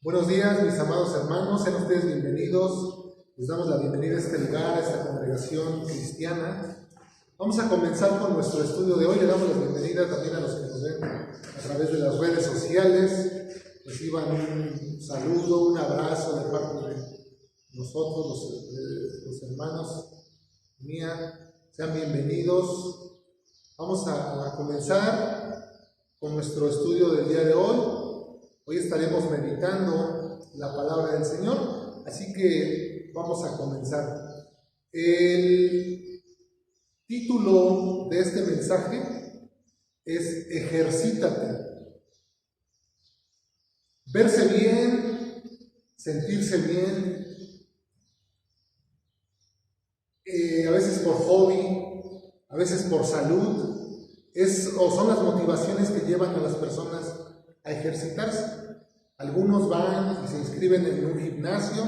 Buenos días, mis amados hermanos, sean ustedes bienvenidos. Les damos la bienvenida a este lugar, a esta congregación cristiana. Vamos a comenzar con nuestro estudio de hoy. Le damos la bienvenida también a los que nos ven a través de las redes sociales. Reciban un saludo, un abrazo de parte de nosotros, los hermanos mía. Sean bienvenidos. Vamos a comenzar con nuestro estudio del día de hoy. Hoy estaremos meditando la palabra del Señor, así que vamos a comenzar. El título de este mensaje es Ejercítate. Verse bien, sentirse bien, a veces por hobby, a veces por salud, o son las motivaciones que llevan a las personas a ejercitarse. Algunos van y se inscriben en un gimnasio,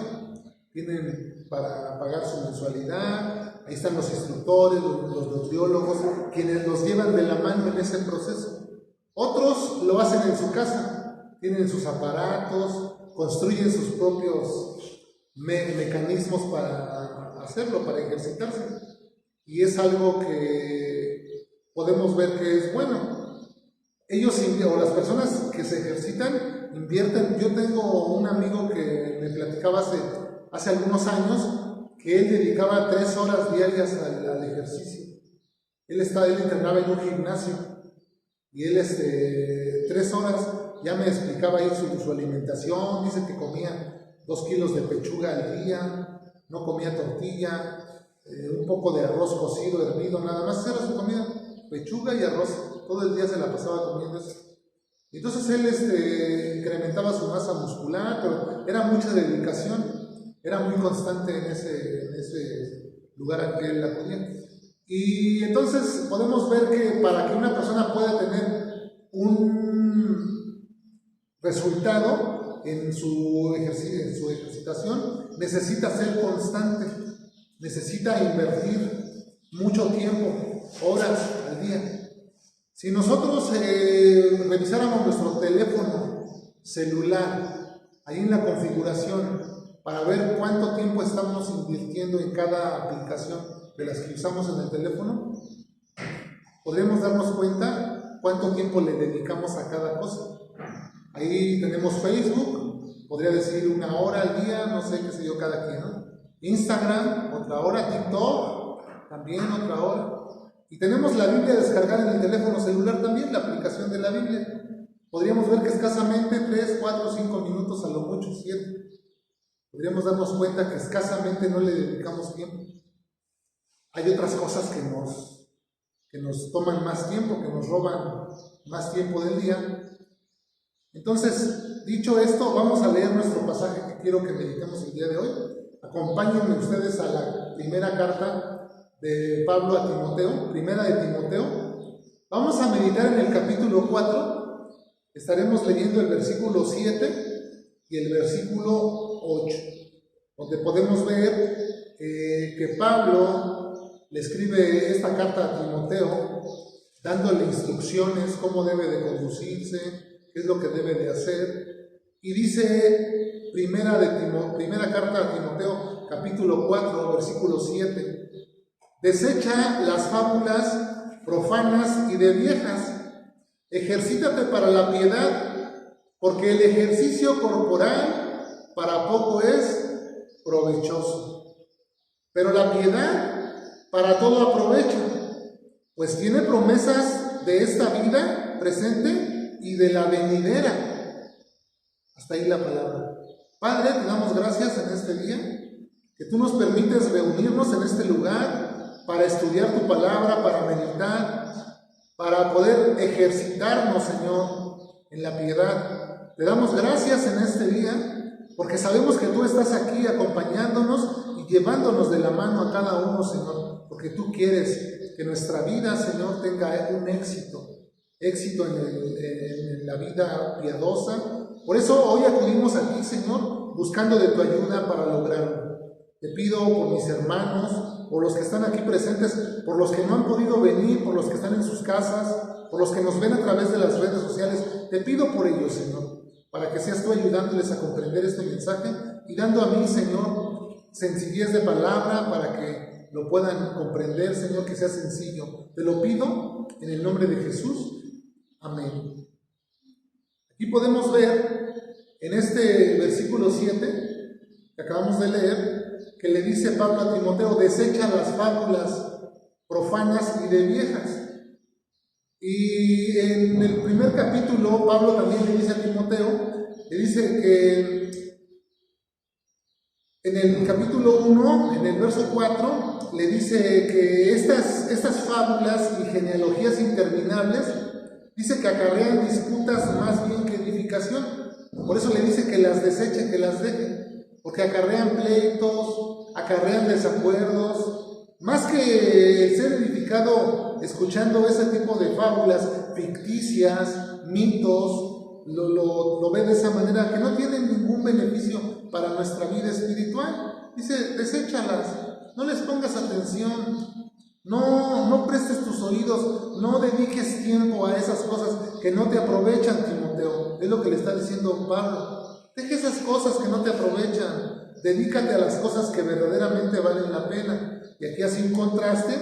tienen para pagar su mensualidad, ahí están los instructores, los nutriólogos, quienes los llevan de la mano en ese proceso. Otros lo hacen en su casa, tienen sus aparatos, construyen sus propios mecanismos para hacerlo, para ejercitarse. Y es algo que podemos ver que es bueno. Ellos o las personas que se ejercitan invierten. Yo tengo un amigo que me platicaba hace algunos años que él dedicaba 3 horas diarias al ejercicio. Él entrenaba en un gimnasio y él 3 horas ya me explicaba ahí su alimentación. Dice que comía 2 kilos de pechuga al día, no comía tortilla, un poco de arroz cocido, hervido, nada más. Era su comida, pechuga y arroz. Todo el día se la pasaba comiendo eso. Entonces él incrementaba su masa muscular, pero era mucha dedicación, era muy constante en ese lugar al que él acudía. Y entonces podemos ver que para que una persona pueda tener un resultado en su ejercitación, necesita ser constante, necesita invertir mucho tiempo, horas al día. Si nosotros revisáramos nuestro teléfono celular, ahí en la configuración, para ver cuánto tiempo estamos invirtiendo en cada aplicación de las que usamos en el teléfono, podremos darnos cuenta cuánto tiempo le dedicamos a cada cosa. Ahí tenemos Facebook, podría decir 1 hora al día, no sé qué sé yo, cada quien, ¿no? Instagram, otra hora, TikTok, también otra hora. Y tenemos la Biblia descargada en el teléfono celular también, la aplicación de la Biblia. Podríamos ver que escasamente 3, 4, 5 minutos, a lo mucho 7. Podríamos darnos cuenta que escasamente no le dedicamos tiempo. Hay otras cosas que nos toman más tiempo, que nos roban más tiempo del día. Entonces, dicho esto, vamos a leer nuestro pasaje que quiero que meditemos el día de hoy. Acompáñenme ustedes a la primera carta de Pablo a Timoteo, primera de Timoteo. Vamos a meditar en el capítulo 4, estaremos leyendo el versículo 7 y el versículo 8, donde podemos ver que Pablo le escribe esta carta a Timoteo, dándole instrucciones, cómo debe de conducirse, qué es lo que debe de hacer. Y dice primera carta a Timoteo, capítulo 4, versículo 7. Desecha las fábulas profanas y de viejas. Ejercítate para la piedad, porque el ejercicio corporal para poco es provechoso, pero la piedad para todo aprovecha, pues tiene promesas de esta vida presente y de la venidera. Hasta ahí la palabra. Padre, te damos gracias en este día, que tú nos permites reunirnos en este lugar para estudiar tu palabra, para meditar, para poder ejercitarnos, Señor, en la piedad. Te damos gracias en este día, porque sabemos que tú estás aquí acompañándonos y llevándonos de la mano a cada uno, Señor, porque tú quieres que nuestra vida, Señor, tenga un éxito en la vida piadosa. Por eso hoy acudimos a ti, Señor, buscando de tu ayuda para lograrlo. Te pido por mis hermanos, por los que están aquí presentes, por los que no han podido venir, por los que están en sus casas, por los que nos ven a través de las redes sociales. Te pido por ellos, Señor, para que seas tú ayudándoles a comprender este mensaje y dando a mí, Señor, sencillez de palabra para que lo puedan comprender, Señor, que sea sencillo. Te lo pido en el nombre de Jesús. Amén. Aquí podemos ver en este versículo 7 que acabamos de leer, que le dice Pablo a Timoteo: desecha las fábulas profanas y de viejas. Y en el primer capítulo, Pablo también le dice a Timoteo, le dice que en el capítulo 1, en el verso 4, le dice que estas fábulas y genealogías interminables, dice que acarrean disputas más bien que edificación. Por eso le dice que las deseche, que las deje, porque acarrean pleitos, acarrean desacuerdos. Más que el ser edificado escuchando ese tipo de fábulas ficticias, mitos, lo ve de esa manera, que no tienen ningún beneficio para nuestra vida espiritual. Dice, deséchalas, no les pongas atención, no prestes tus oídos, no dediques tiempo a esas cosas que no te aprovechan, Timoteo. Es lo que le está diciendo Pablo. Deja esas cosas que no te aprovechan, dedícate a las cosas que verdaderamente valen la pena. Y aquí hace un contraste,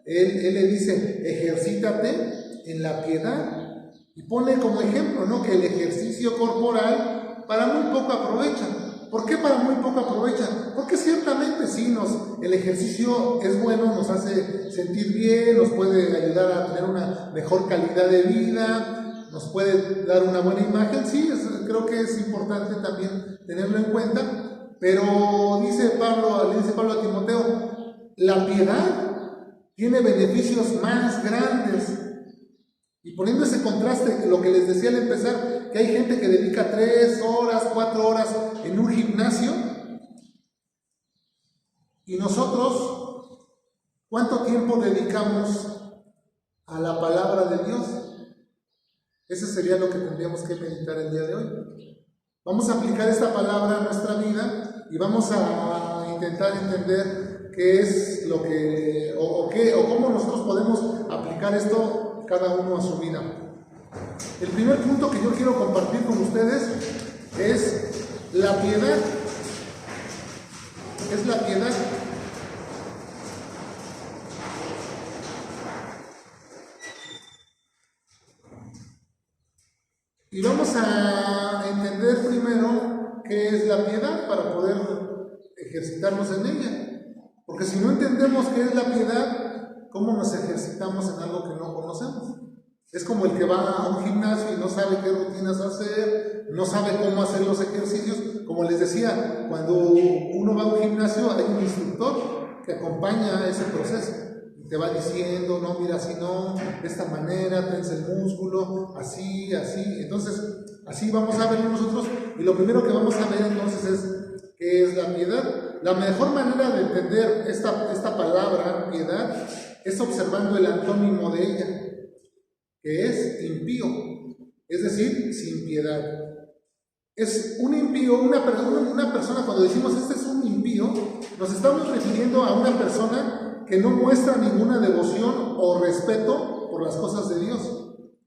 él le dice, ejercítate en la piedad, y pone como ejemplo, ¿no?, que el ejercicio corporal para muy poco aprovecha. ¿Por qué para muy poco aprovecha? Porque ciertamente sí, el ejercicio es bueno, nos hace sentir bien, nos puede ayudar a tener una mejor calidad de vida, nos puede dar una buena imagen. Sí, creo que es importante también tenerlo en cuenta, pero le dice Pablo a Timoteo, la piedad tiene beneficios más grandes. Y poniendo ese contraste, lo que les decía al empezar, que hay gente que dedica 3 horas, 4 horas en un gimnasio, y nosotros, ¿cuánto tiempo dedicamos a la palabra de Dios? Ese sería lo que tendríamos que meditar el día de hoy. Vamos a aplicar esta palabra a nuestra vida y vamos a intentar entender qué es lo que, o cómo nosotros podemos aplicar esto cada uno a su vida. El primer punto que yo quiero compartir con ustedes es la piedad. Es la piedad. Y vamos a entender primero qué es la piedad para poder ejercitarnos en ella. Porque si no entendemos qué es la piedad, ¿cómo nos ejercitamos en algo que no conocemos? Es como el que va a un gimnasio y no sabe qué rutinas hacer, no sabe cómo hacer los ejercicios. Como les decía, cuando uno va a un gimnasio hay un instructor que acompaña ese proceso. Te va diciendo, no, mira, así no, de esta manera, tensa el músculo, así, así. Entonces, así vamos a verlo nosotros. Y lo primero que vamos a ver entonces es qué es la piedad. La mejor manera de entender esta palabra, piedad, es observando el antónimo de ella, que es impío, es decir, sin piedad. Es un impío, una persona, cuando decimos este es un impío, nos estamos refiriendo a una persona que no muestra ninguna devoción o respeto por las cosas de Dios.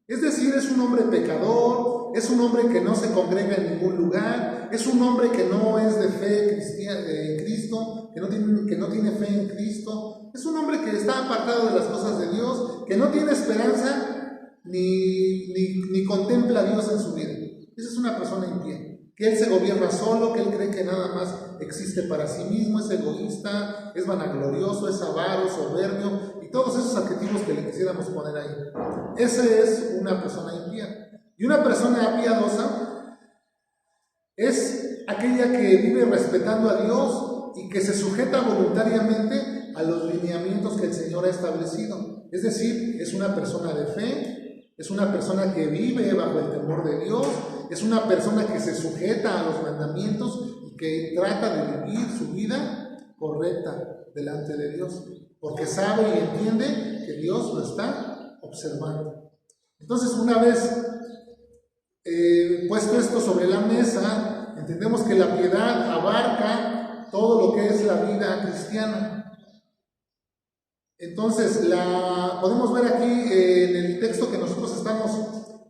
Es decir, es un hombre pecador, es un hombre que no se congrega en ningún lugar, es un hombre que no es de fe en Cristo, que no tiene fe en Cristo, es un hombre que está apartado de las cosas de Dios, que no tiene esperanza ni contempla a Dios en su vida. Esa es una persona impía, que él se gobierna solo, que él cree que nada más existe para sí mismo, es egoísta, es vanaglorioso, es avaro, soberbio, y todos esos adjetivos que le quisiéramos poner ahí. Esa es una persona impía. Y una persona piadosa es aquella que vive respetando a Dios y que se sujeta voluntariamente a los lineamientos que el Señor ha establecido. Es decir, es una persona de fe, es una persona que vive bajo el temor de Dios, es una persona que se sujeta a los mandamientos y que trata de vivir su vida correcta delante de Dios, porque sabe y entiende que Dios lo está observando. Entonces, una vez puesto esto sobre la mesa, entendemos que la piedad abarca todo lo que es la vida cristiana. Entonces, podemos ver aquí en el texto que nosotros estamos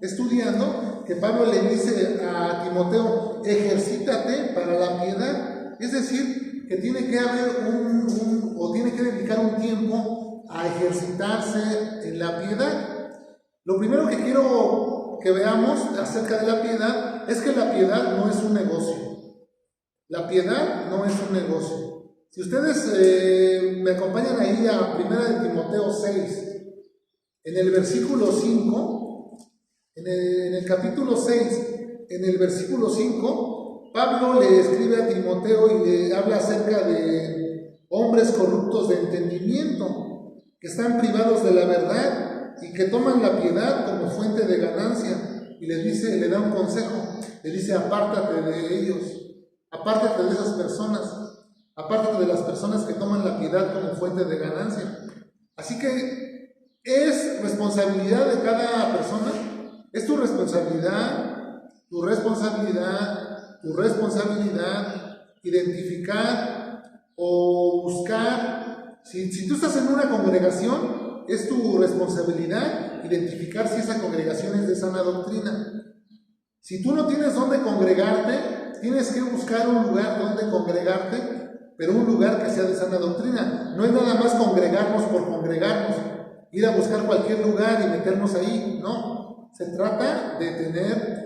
estudiando, que Pablo le dice a Timoteo, ejercítate para la piedad. Es decir, que tiene que haber tiene que dedicar un tiempo a ejercitarse en la piedad. Lo primero que quiero que veamos acerca de la piedad es que la piedad no es un negocio. La piedad no es un negocio. Si ustedes me acompañan ahí a 1 de Timoteo 6, en el versículo 5, en el capítulo 6, en el versículo 5, Pablo le escribe a Timoteo y le habla acerca de hombres corruptos de entendimiento, que están privados de la verdad y que toman la piedad como fuente de ganancia. Y le da un consejo, le dice, apártate de ellos, apártate de esas personas, apártate de las personas que toman la piedad como fuente de ganancia. Así que es responsabilidad de cada persona, es tu responsabilidad identificar o buscar. Si tú estás en una congregación, es tu responsabilidad identificar si esa congregación es de sana doctrina. Si tú no tienes dónde congregarte, tienes que buscar un lugar donde congregarte, pero un lugar que sea de sana doctrina. No es nada más congregarnos por congregarnos, ir a buscar cualquier lugar y meternos ahí, no. Se trata de tener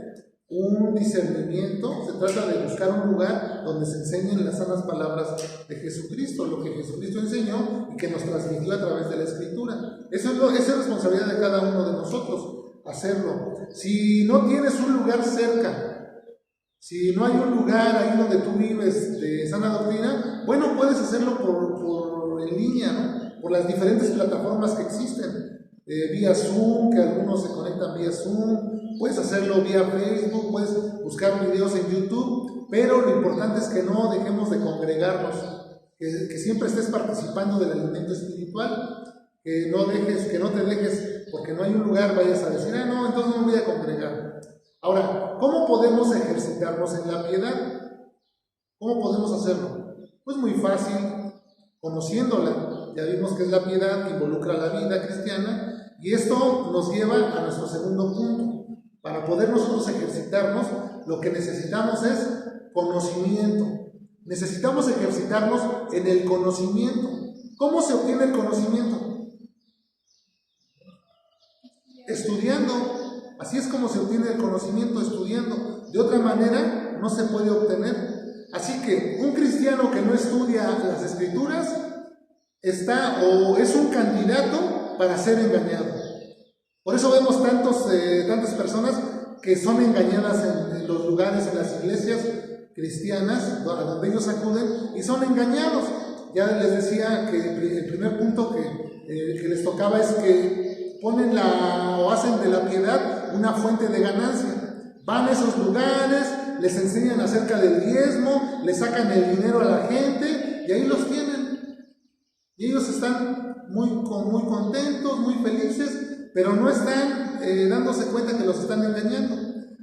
un discernimiento, se trata de buscar un lugar donde se enseñen las sanas palabras de Jesucristo, lo que Jesucristo enseñó y que nos transmitió a través de la Escritura. Esa es responsabilidad de cada uno de nosotros, hacerlo. Si no tienes un lugar cerca, si no hay un lugar ahí donde tú vives de sana doctrina, bueno, puedes hacerlo por en línea, ¿no? Por las diferentes plataformas que existen. Vía Zoom, que algunos se conectan vía Zoom, puedes hacerlo vía Facebook, puedes buscar videos en YouTube, pero lo importante es que no dejemos de congregarnos, que siempre estés participando del alimento espiritual, que no te dejes, porque no hay un lugar, vayas a decir, no, entonces no me voy a congregar. Ahora, ¿cómo podemos ejercitarnos en la piedad? ¿Cómo podemos hacerlo? Pues muy fácil, conociéndola. Ya vimos que es la piedad que involucra la vida cristiana, y esto nos lleva a nuestro segundo punto. Para poder nosotros ejercitarnos, lo que necesitamos es conocimiento. Necesitamos ejercitarnos en el conocimiento. ¿Cómo se obtiene el conocimiento? Estudiando. Así es como se obtiene el conocimiento, estudiando. De otra manera, no se puede obtener. Así que un cristiano que no estudia las Escrituras es un candidato para ser engañado. Por eso vemos tantas personas que son engañadas en los lugares, en las iglesias cristianas, a donde ellos acuden, y son engañados. Ya les decía que el primer punto que les tocaba es que ponen o hacen de la piedad una fuente de ganancia. Van a esos lugares, les enseñan acerca del diezmo, le sacan el dinero a la gente y ahí los tienen. Y ellos están muy contentos, muy felices, pero no están dándose cuenta que los están engañando.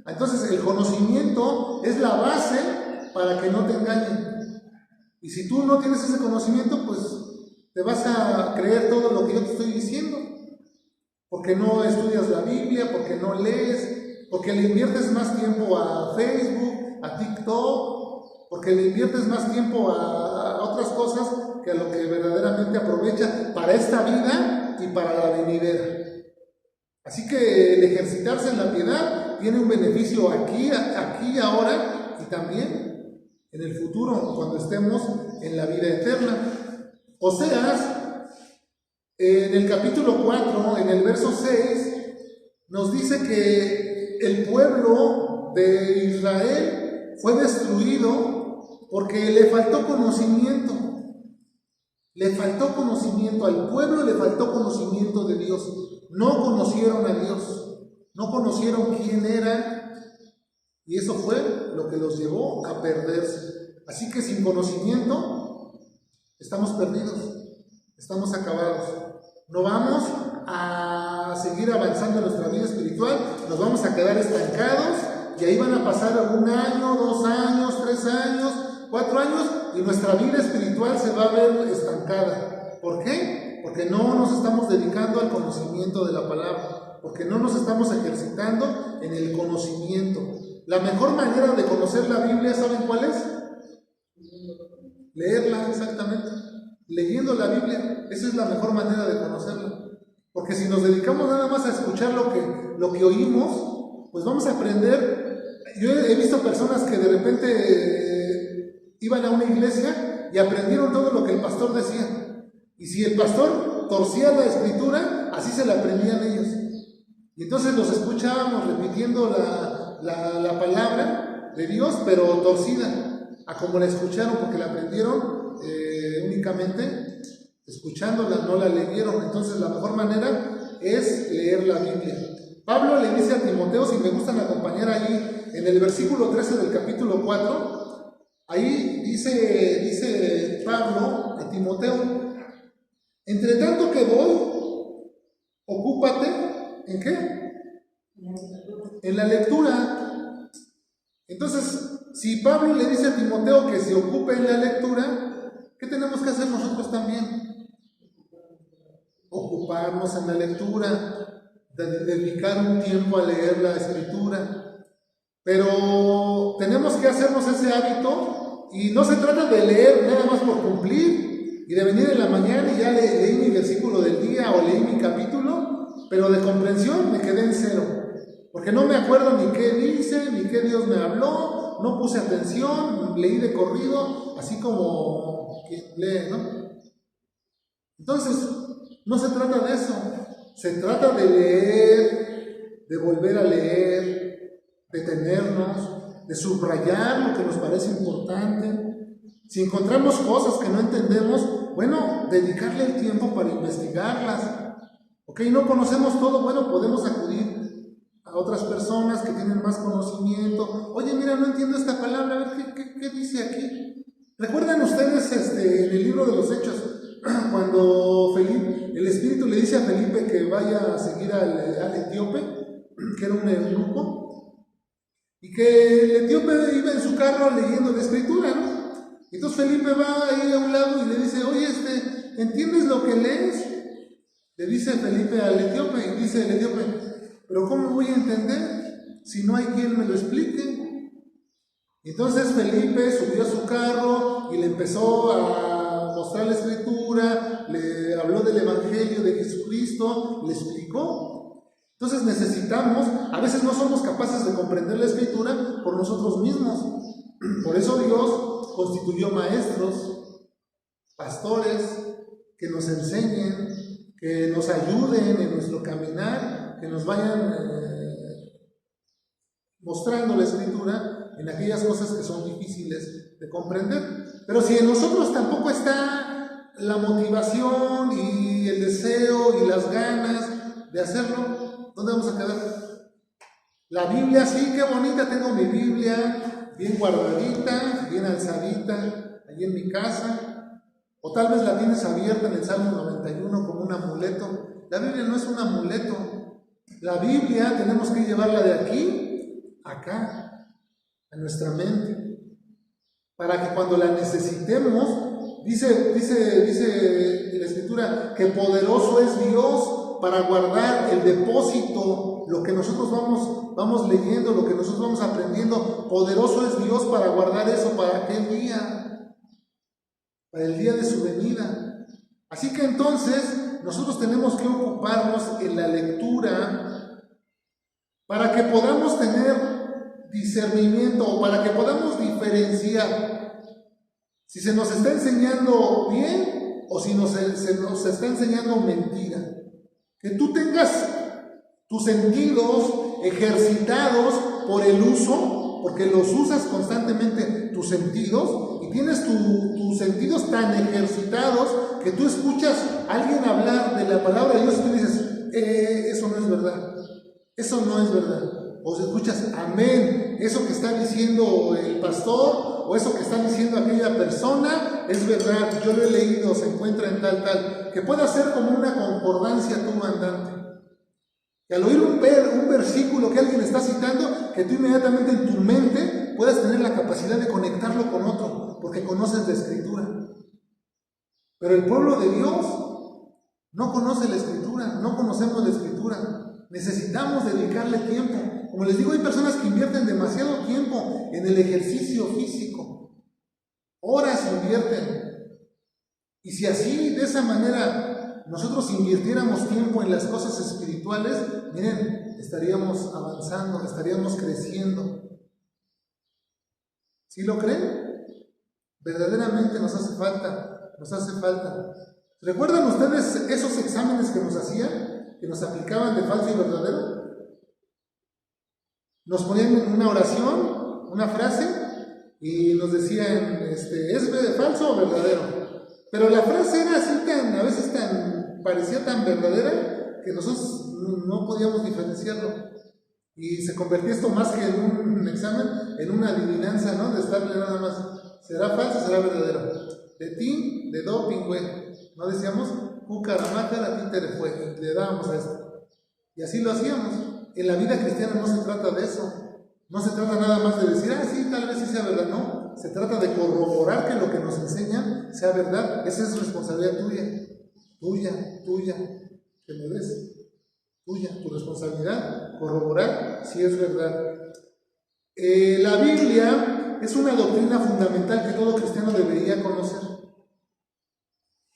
Entonces el conocimiento es la base para que no te engañen. Y si tú no tienes ese conocimiento, pues te vas a creer todo lo que yo te estoy diciendo. Porque no estudias la Biblia, porque no lees, porque le inviertes más tiempo a Facebook, a TikTok, porque le inviertes más tiempo a otras cosas que a lo que verdaderamente aprovecha para esta vida y para la venidera. Así que el ejercitarse en la piedad tiene un beneficio aquí, ahora, y también en el futuro, cuando estemos en la vida eterna. Oseas, en el capítulo 4, en el verso 6, nos dice que el pueblo de Israel fue destruido porque le faltó conocimiento. Le faltó conocimiento al pueblo, le faltó conocimiento de Dios. No conocieron a Dios, no conocieron quién era, y eso fue lo que los llevó a perderse. Así que sin conocimiento estamos perdidos, estamos acabados. No vamos a seguir avanzando en nuestra vida espiritual, nos vamos a quedar estancados y ahí van a pasar 1 año, 2 años, 3 años, 4 años y nuestra vida espiritual se va a ver estancada. ¿Por qué? Porque no nos estamos dedicando al conocimiento de la palabra, porque no nos estamos ejercitando en el conocimiento. La mejor manera de conocer la Biblia, ¿saben cuál es? Leerla, exactamente. Leyendo la Biblia, esa es la mejor manera de conocerla. Porque si nos dedicamos nada más a escuchar lo que oímos, pues vamos a aprender. Yo he visto personas que de repente iban a una iglesia y aprendieron todo lo que el pastor decía. Y si el pastor torcía la escritura, así se la aprendían ellos. Y entonces los escuchábamos repitiendo la palabra de Dios, pero torcida, a como la escucharon, porque la aprendieron únicamente escuchándola, no la leyeron. Entonces la mejor manera es leer la Biblia. Pablo le dice a Timoteo, si me gustan acompañar ahí, en el versículo 13 del capítulo 4, ahí dice Pablo a Timoteo: entre tanto que voy, ocúpate, ¿en qué? En la lectura. Entonces, si Pablo le dice a Timoteo que se ocupe en la lectura, ¿qué tenemos que hacer nosotros también? Ocuparnos en la lectura, dedicar un tiempo a leer la escritura. Pero tenemos que hacernos ese hábito, y no se trata de leer nada más por cumplir y de venir en la mañana y ya leí mi versículo del día o leí mi capítulo, pero de comprensión me quedé en cero, porque no me acuerdo ni qué dice, ni qué Dios me habló, no puse atención, leí de corrido, así como quien lee, ¿no? Entonces, no se trata de eso, se trata de leer, de volver a leer, detenernos, de subrayar lo que nos parece importante. Si encontramos cosas que no entendemos, bueno, dedicarle el tiempo para investigarlas. Ok, no conocemos todo, bueno, podemos acudir a otras personas que tienen más conocimiento. Oye, mira, no entiendo esta palabra, a ver qué dice aquí. ¿Recuerdan ustedes en el libro de los Hechos, cuando el Espíritu le dice a Felipe que vaya a seguir al etíope, que era un eunuco, y que el etíope iba en su carro leyendo la escritura, ¿no? Entonces Felipe va ahí a un lado y le dice: oye, ¿entiendes lo que lees? Le dice Felipe al etíope, y dice el etíope: pero ¿cómo voy a entender si no hay quien me lo explique? Entonces Felipe subió a su carro y le empezó a mostrar la escritura, le habló del evangelio de Jesucristo, le explicó. Entonces necesitamos, a veces no somos capaces de comprender la escritura por nosotros mismos. Por eso Dios constituyó maestros, pastores, que nos enseñen, que nos ayuden en nuestro caminar, que nos vayan mostrando la escritura en aquellas cosas que son difíciles de comprender. Pero si en nosotros tampoco está la motivación y el deseo y las ganas de hacerlo, ¿dónde vamos a quedar? La Biblia, sí, qué bonita, tengo mi Biblia bien guardadita, bien alzadita, allí en mi casa, o tal vez la tienes abierta en el Salmo 91 como un amuleto. La Biblia no es un amuleto. La Biblia tenemos que llevarla de aquí a acá, a nuestra mente, para que cuando la necesitemos, dice la Escritura que poderoso es Dios para guardar el depósito, lo que nosotros vamos leyendo, lo que nosotros vamos aprendiendo. Poderoso es Dios para guardar eso para aquel día, para el día de su venida. Así que entonces nosotros tenemos que ocuparnos en la lectura para que podamos tener discernimiento, o para que podamos diferenciar si se nos está enseñando bien o si se nos está enseñando mentira. Que tú tengas tus sentidos ejercitados por el uso, porque los usas constantemente tus sentidos, y tienes tus sentidos tan ejercitados que tú escuchas a alguien hablar de la palabra de Dios y tú dices: eso no es verdad, eso no es verdad. O escuchas: amén, eso que está diciendo el pastor, o eso que está diciendo aquella persona, es verdad, yo lo he leído, se encuentra en tal, que pueda ser como una concordancia tú andante. Que al oír un versículo que alguien está citando, que tú inmediatamente en tu mente puedas tener la capacidad de conectarlo con otro, porque conoces la Escritura. Pero el pueblo de Dios no conoce la Escritura, no conocemos la Escritura. Necesitamos dedicarle tiempo. Como les digo, hay personas que invierten demasiado tiempo en el ejercicio físico. Horas invierten. Y si así, de esa manera, nosotros invirtiéramos tiempo en las cosas espirituales, miren, estaríamos avanzando, estaríamos creciendo. ¿Sí lo creen? Verdaderamente nos hace falta, nos hace falta. ¿Recuerdan ustedes esos exámenes que nos hacían, que nos aplicaban de falso y verdadero? Nos ponían una oración, una frase, y nos decían, ¿es falso o verdadero? Pero la frase era así a veces parecía tan verdadera, que nosotros no podíamos diferenciarlo. Y se convertía esto más que en un examen, en una adivinanza, ¿no? De estarle nada más, ¿será falso o será verdadero? De ti, de doping, güey. No decíamos, cucaramácara, títere fue, y le dábamos a esto. Y así lo hacíamos. En la vida cristiana no se trata de eso. No se trata nada más de decir, sí, tal vez sí sea verdad. No, se trata de corroborar que lo que nos enseñan sea verdad. Esa es responsabilidad tuya, que me des. Tuya, tu responsabilidad, corroborar si es verdad. La Biblia es una doctrina fundamental que todo cristiano debería conocer.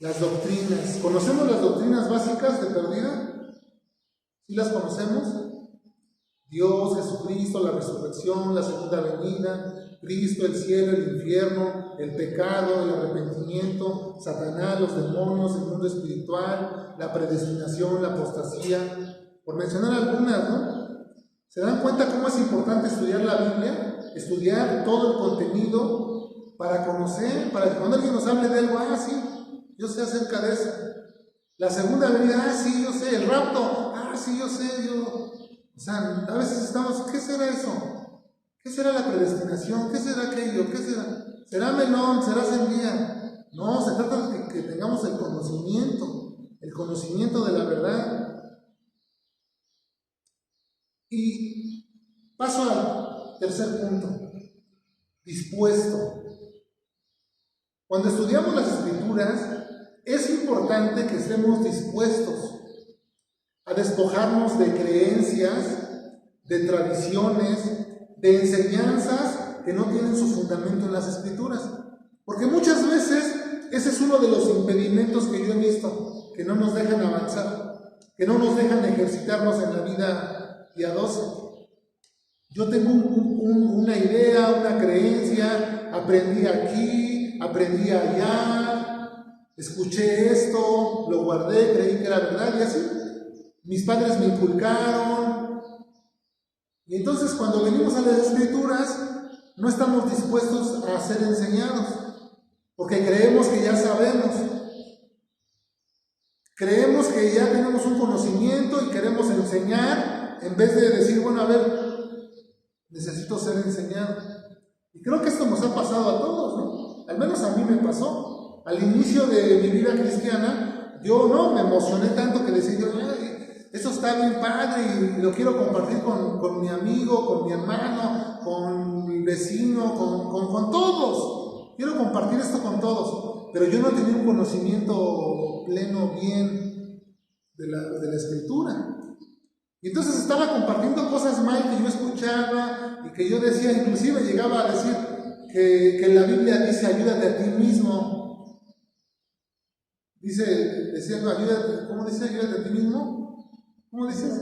Las doctrinas. ¿Conocemos las doctrinas básicas de perdida? ¿Sí las conocemos? Dios, Jesucristo, la resurrección, la segunda venida, Cristo, el cielo, el infierno, el pecado, el arrepentimiento, Satanás, los demonios, el mundo espiritual, la predestinación, la apostasía, por mencionar algunas, ¿no? ¿Se dan cuenta cómo es importante estudiar la Biblia? Estudiar todo el contenido para conocer, para que cuando alguien nos hable de algo, sí, yo sé acerca de eso. La segunda venida, sí, yo sé. El rapto, sí, yo sé, O sea, a veces estamos, ¿qué será eso? ¿Qué será la predestinación? ¿Qué será aquello? ¿Qué será? ¿Será melón? ¿Será sandía? No, se trata de que tengamos el conocimiento de la verdad. Y paso al tercer punto, dispuesto. Cuando estudiamos las Escrituras, es importante que estemos dispuestos a despojarnos de creencias, de tradiciones, de enseñanzas que no tienen su fundamento en las Escrituras. Porque muchas veces ese es uno de los impedimentos que yo he visto, que no nos dejan avanzar, que no nos dejan ejercitarnos en la vida piadosa. Yo tengo una idea, una creencia, aprendí aquí, aprendí allá, escuché esto, lo guardé, creí que era verdad y así. Mis padres me inculcaron. Y entonces cuando venimos a las Escrituras, no estamos dispuestos a ser enseñados, porque creemos que ya sabemos. Creemos que ya tenemos un conocimiento y queremos enseñar, en vez de decir, bueno, a ver, necesito ser enseñado. Y creo que esto nos ha pasado a todos, ¿no? Al menos a mí me pasó. Al inicio de mi vida cristiana, yo no me emocioné tanto que decía, eso está bien padre y lo quiero compartir con mi amigo, con mi hermano, con mi vecino, con todos. Quiero compartir esto con todos. Pero yo no tenía un conocimiento pleno, bien, de la Escritura. Y entonces estaba compartiendo cosas mal que yo escuchaba y que yo decía, inclusive llegaba a decir que la Biblia dice, ayúdate a ti mismo. Decía, ayúdate, ¿cómo dice? Ayúdate a ti mismo. ¿Cómo dices?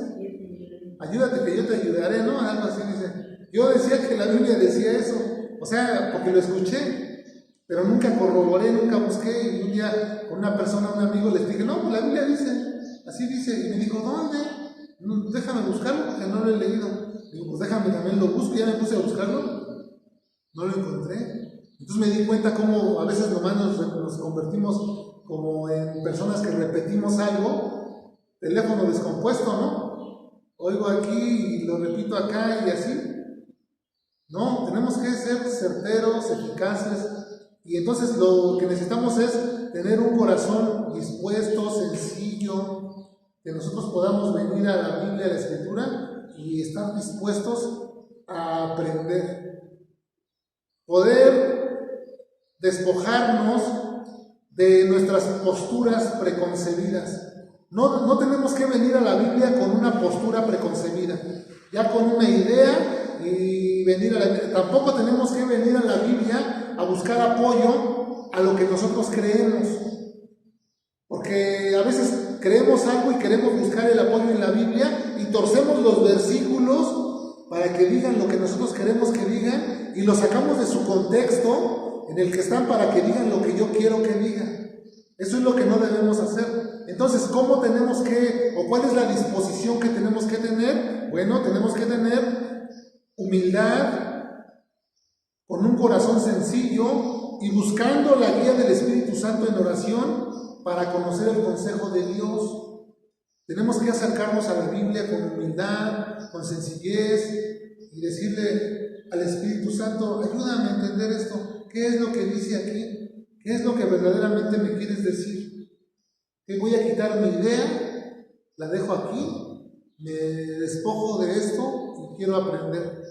Ayúdate que yo te ayudaré, ¿no? Algo así dice. Yo decía que la Biblia decía eso, o sea, porque lo escuché, pero nunca corroboré, nunca busqué. Y un día con una persona, un amigo, les dije, no, pues la Biblia dice, así dice. Y me dijo, ¿dónde? No, déjame buscarlo porque no lo he leído. Digo, pues déjame también lo busco. Ya me puse a buscarlo, no lo encontré. Entonces me di cuenta cómo a veces nomás nos convertimos como en personas que repetimos algo, teléfono descompuesto, ¿no? Oigo aquí y lo repito acá y así. No, tenemos que ser certeros, eficaces, y entonces lo que necesitamos es tener un corazón dispuesto, sencillo, que nosotros podamos venir a la Biblia, a la Escritura, y estar dispuestos a aprender. Poder despojarnos de nuestras posturas preconcebidas. No tenemos que venir a la Biblia con una postura preconcebida. ya con una idea y venir a la Biblia. Tampoco tenemos que venir a la Biblia a buscar apoyo a lo que nosotros creemos. Porque a veces creemos algo y queremos buscar el apoyo en la Biblia y torcemos los versículos para que digan lo que nosotros queremos que digan y los sacamos de su contexto en el que están para que digan lo que yo quiero que digan. Eso es lo que no debemos hacer. Entonces, ¿cómo tenemos que, o cuál es la disposición que tenemos que tener? Bueno, tenemos que tener humildad, con un corazón sencillo y buscando la guía del Espíritu Santo en oración para conocer el consejo de Dios. Tenemos que acercarnos a la Biblia con humildad, con sencillez y decirle al Espíritu Santo, ayúdame a entender esto. ¿Qué es lo que dice aquí? ¿Qué es lo que verdaderamente me quieres decir? Que voy a quitar mi idea, la dejo aquí, me despojo de esto y quiero aprender.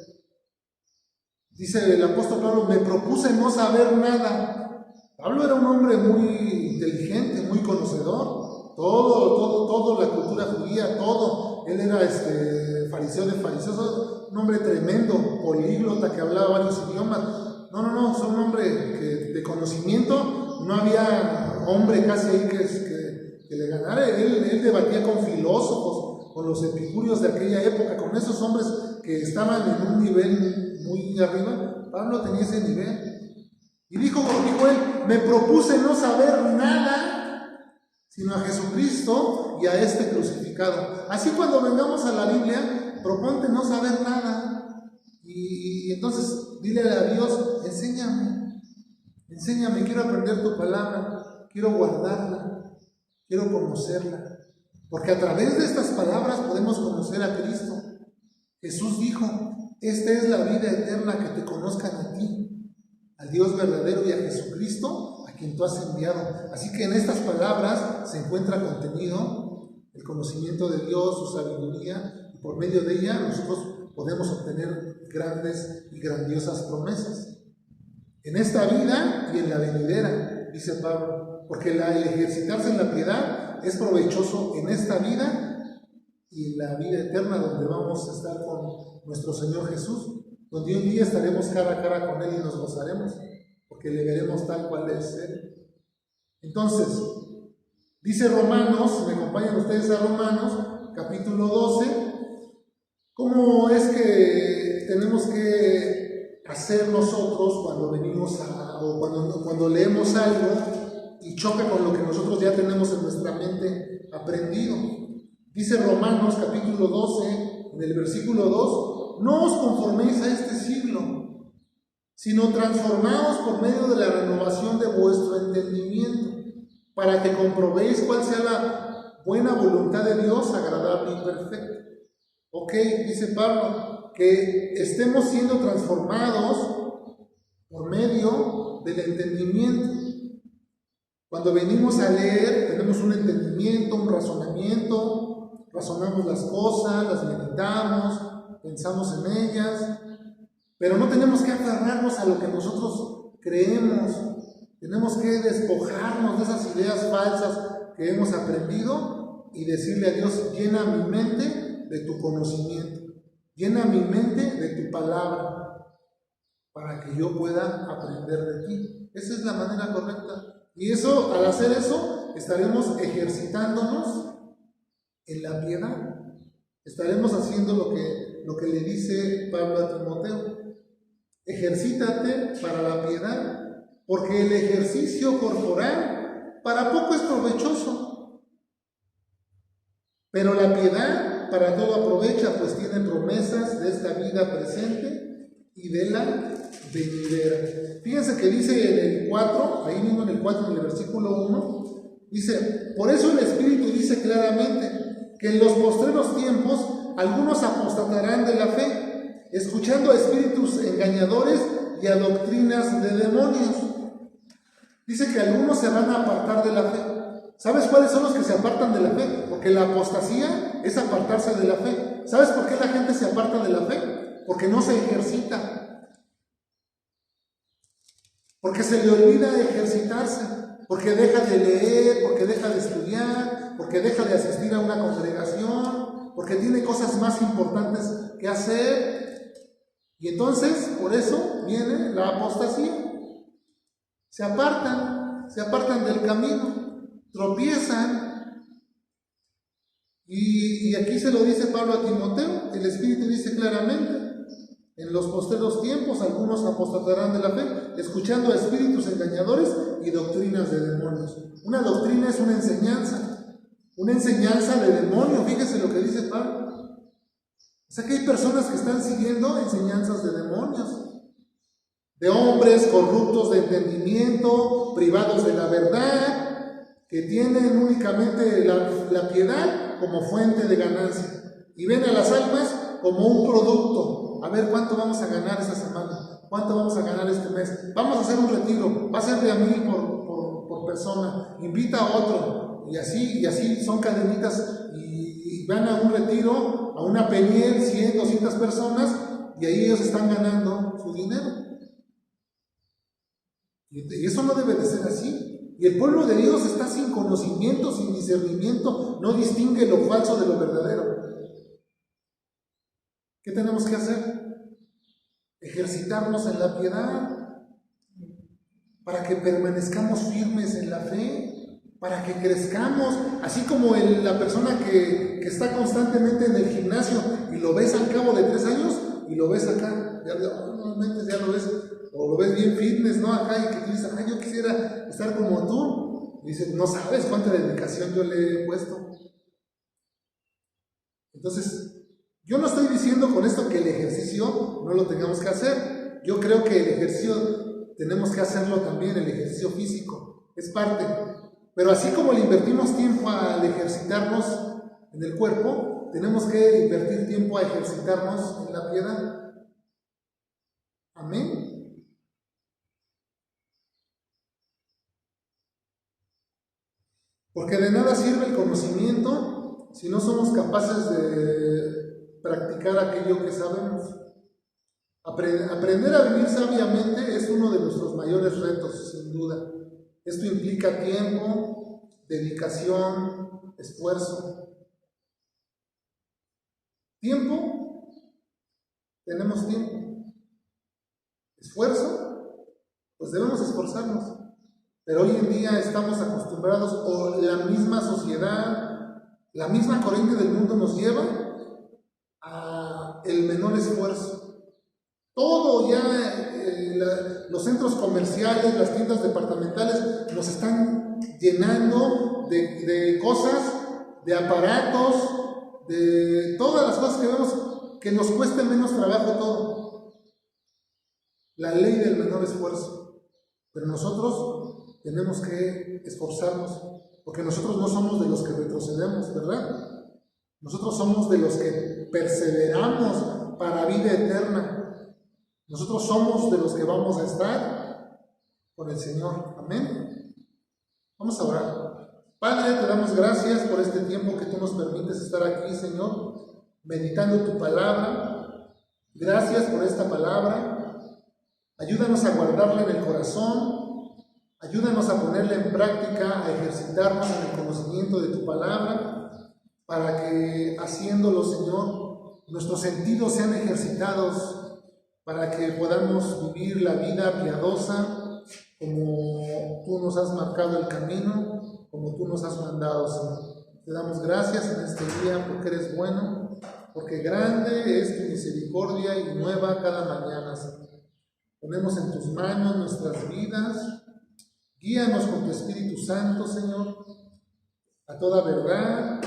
Dice el apóstol Pablo, me propuse no saber nada. Pablo era un hombre muy inteligente, muy conocedor, todo la cultura judía, todo. Él era fariseo de fariseos, un hombre tremendo, políglota que hablaba varios idiomas. No, es un hombre de conocimiento. No había hombre casi ahí que le ganara. Él debatía con filósofos, con los epicúreos de aquella época, con esos hombres que estaban en un nivel muy arriba. Pablo tenía ese nivel. Y dijo él, me propuse no saber nada, sino a Jesucristo y a este crucificado. Así cuando vengamos a la Biblia, proponte no saber nada. Y entonces dile a Dios, enséñame, quiero aprender tu palabra, quiero guardarla, quiero conocerla. Porque a través de estas palabras podemos conocer a Cristo. Jesús dijo, esta es la vida eterna, que te conozcan a ti, al Dios verdadero, y a Jesucristo, a quien tú has enviado. Así que en estas palabras se encuentra contenido el conocimiento de Dios, su sabiduría, y por medio de ella nosotros podemos obtener grandes y grandiosas promesas. En esta vida y en la venidera, dice Pablo, porque el ejercitarse en la piedad es provechoso en esta vida y en la vida eterna, donde vamos a estar con nuestro Señor Jesús, donde un día estaremos cara a cara con Él y nos gozaremos, porque le veremos tal cual es Él. Entonces, dice Romanos, si me acompañan ustedes a Romanos, capítulo 12, ¿cómo es que tenemos que hacer nosotros cuando venimos o cuando leemos algo y choca con lo que nosotros ya tenemos en nuestra mente aprendido? Dice Romanos, capítulo 12, en el versículo 2, no os conforméis a este siglo, sino transformaos por medio de la renovación de vuestro entendimiento, para que comprobéis cuál sea la buena voluntad de Dios, agradable y perfecta. Ok, dice Pablo, que estemos siendo transformados por medio del entendimiento. Cuando venimos a leer, tenemos un entendimiento, un razonamiento, razonamos las cosas, las meditamos, pensamos en ellas, pero no tenemos que aferrarnos a lo que nosotros creemos. Tenemos que despojarnos de esas ideas falsas que hemos aprendido y decirle a Dios, llena mi mente de tu conocimiento, llena mi mente de tu palabra, para que yo pueda aprender de ti. Esa es la manera correcta. Y eso, al hacer eso, estaremos ejercitándonos en la piedad. Estaremos haciendo lo que le dice Pablo a Timoteo. Ejercítate para la piedad, porque el ejercicio corporal para poco es provechoso, pero la piedad para todo aprovecha, pues tiene promesas de esta vida presente y de la venidera. Fíjense que dice en el 4, ahí mismo en el 4, en el versículo 1, dice, por eso el Espíritu dice claramente que en los postreros tiempos algunos apostatarán de la fe, escuchando a espíritus engañadores y a doctrinas de demonios. Dice que algunos se van a apartar de la fe. ¿Sabes cuáles son los que se apartan de la fe? Porque la apostasía es apartarse de la fe. ¿Sabes por qué la gente se aparta de la fe? Porque no se ejercita. Porque se le olvida ejercitarse. Porque deja de leer, porque deja de estudiar, porque deja de asistir a una congregación. porque tiene cosas más importantes que hacer. Y entonces, por eso viene la apostasía. Se apartan del camino, tropiezan. Y aquí se lo dice Pablo a Timoteo, el Espíritu dice claramente: en los postreros tiempos algunos apostatarán de la fe, escuchando a espíritus engañadores y doctrinas de demonios. Una doctrina es una enseñanza de demonio. Fíjese lo que dice Pablo. O sea que hay personas que están siguiendo enseñanzas de demonios, de hombres corruptos de entendimiento, privados de la verdad, que tienen únicamente la piedad como fuente de ganancia y ven a las almas como un producto. A ver, ¿cuánto vamos a ganar esta semana? ¿Cuánto vamos a ganar este mes? Vamos a hacer un retiro, va a ser de a 1,000 por persona, invita a otro, y así son cadenitas, y van a un retiro, a una Peniel, 100, 200 personas, y ahí ellos están ganando su dinero. Y eso no debe de ser así. Y el pueblo de Dios está sin conocimiento, sin discernimiento, no distingue lo falso de lo verdadero. ¿Qué tenemos que hacer? Ejercitarnos en la piedad, para que permanezcamos firmes en la fe, para que crezcamos, así como la persona que está constantemente en el gimnasio y lo ves al cabo de 3 años y lo ves acá, ya lo ves, o lo ves bien fitness, ¿no? Acá, y que tú dices: yo quisiera estar como tú. Y dices: no sabes cuánta dedicación yo le he puesto. Entonces, yo no estoy diciendo con esto que el ejercicio no lo tengamos que hacer. Yo creo que el ejercicio tenemos que hacerlo también, el ejercicio físico, es parte. Pero así como le invertimos tiempo al ejercitarnos en el cuerpo, tenemos que invertir tiempo a ejercitarnos en la piedad. Amén. Porque de nada sirve el conocimiento si no somos capaces de practicar aquello que sabemos. Aprender a vivir sabiamente es uno de nuestros mayores retos, sin duda. Esto implica tiempo, dedicación, esfuerzo. ¿Tiempo? Tenemos tiempo. ¿Esfuerzo? Pues debemos esforzarnos. Pero hoy en día estamos acostumbrados, o la misma sociedad, la misma corriente del mundo nos lleva a el menor esfuerzo. Todo ya, los centros comerciales, las tiendas departamentales nos están llenando de cosas, de aparatos, de todas las cosas que vemos, que nos cueste menos trabajo todo. La ley del menor esfuerzo. Pero nosotros tenemos que esforzarnos, porque nosotros no somos de los que retrocedemos, ¿verdad? Nosotros somos de los que perseveramos para vida eterna. Nosotros somos de los que vamos a estar con el Señor. Amén. Vamos a orar. Padre, te damos gracias por este tiempo que tú nos permites estar aquí, Señor, meditando tu palabra. Gracias por esta palabra. Ayúdanos a guardarla en el corazón. Ayúdanos a ponerla en práctica, a ejercitarnos en el conocimiento de tu palabra, para que, haciéndolo, Señor, nuestros sentidos sean ejercitados, para que podamos vivir la vida piadosa como tú nos has marcado el camino, como tú nos has mandado, Señor. Te damos gracias en este día porque eres bueno, porque grande es tu misericordia y nueva cada mañana, Señor. Ponemos en tus manos nuestras vidas. Guíanos con tu Espíritu Santo, Señor, a toda verdad.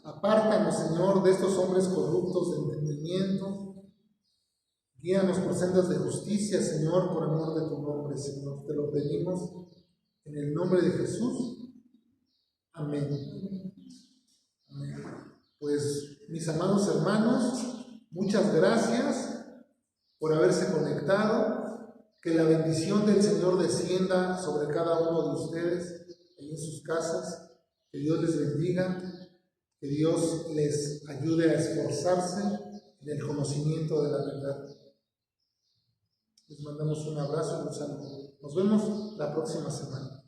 Apártanos, Señor, de estos hombres corruptos de entendimiento. Guíanos por sendas de justicia, Señor, por amor de tu nombre, Señor. Te lo pedimos en el nombre de Jesús. Amén. Amén. Pues, mis amados hermanos, muchas gracias por haberse conectado. Que la bendición del Señor descienda sobre cada uno de ustedes ahí en sus casas. Que Dios les bendiga. Que Dios les ayude a esforzarse en el conocimiento de la verdad. Les mandamos un abrazo y un saludo. Nos vemos la próxima semana.